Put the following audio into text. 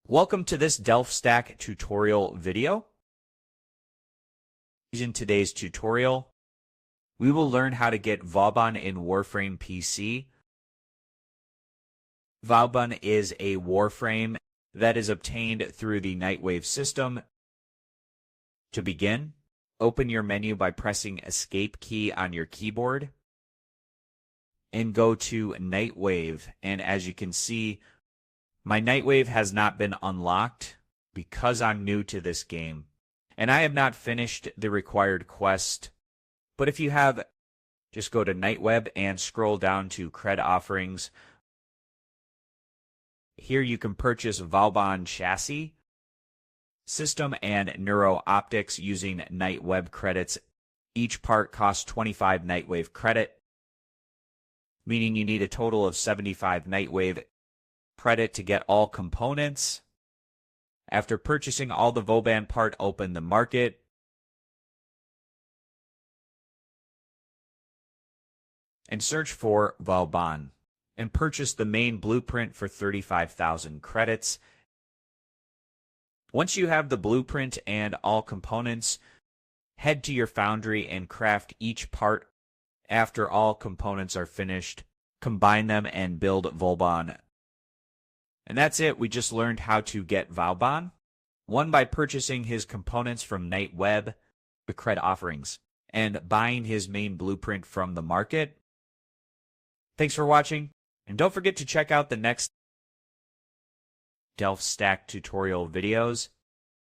Welcome to this DelftStack tutorial video. In today's tutorial, we will learn how to get Vauban in Warframe PC. Vauban is a Warframe that is obtained through the Nightwave system. To begin, open your menu by pressing Escape key on your keyboard and go to Nightwave. And as you can see, my Nightwave has not been unlocked because I'm new to this game, and I have not finished the required quest. But if you have, just go to Nightwave and scroll down to Cred Offerings. Here you can purchase Vauban chassis, system, and neuro optics using Nightwave credits. Each part costs 25 Nightwave credit, meaning you need a total of 75 Nightwave credit to get all components. After purchasing all the Vauban part, open the market. And search for Vauban and purchase the main blueprint for 35,000 credits. Once you have the blueprint and all components, head to your foundry and craft each part. After all components are finished, combine them and build Vauban. And that's it. We just learned how to get Vauban. One, by purchasing his components from Nightwave Cred Offerings and buying his main blueprint from the market. Thanks for watching, and don't forget to check out the next DelftStack tutorial videos.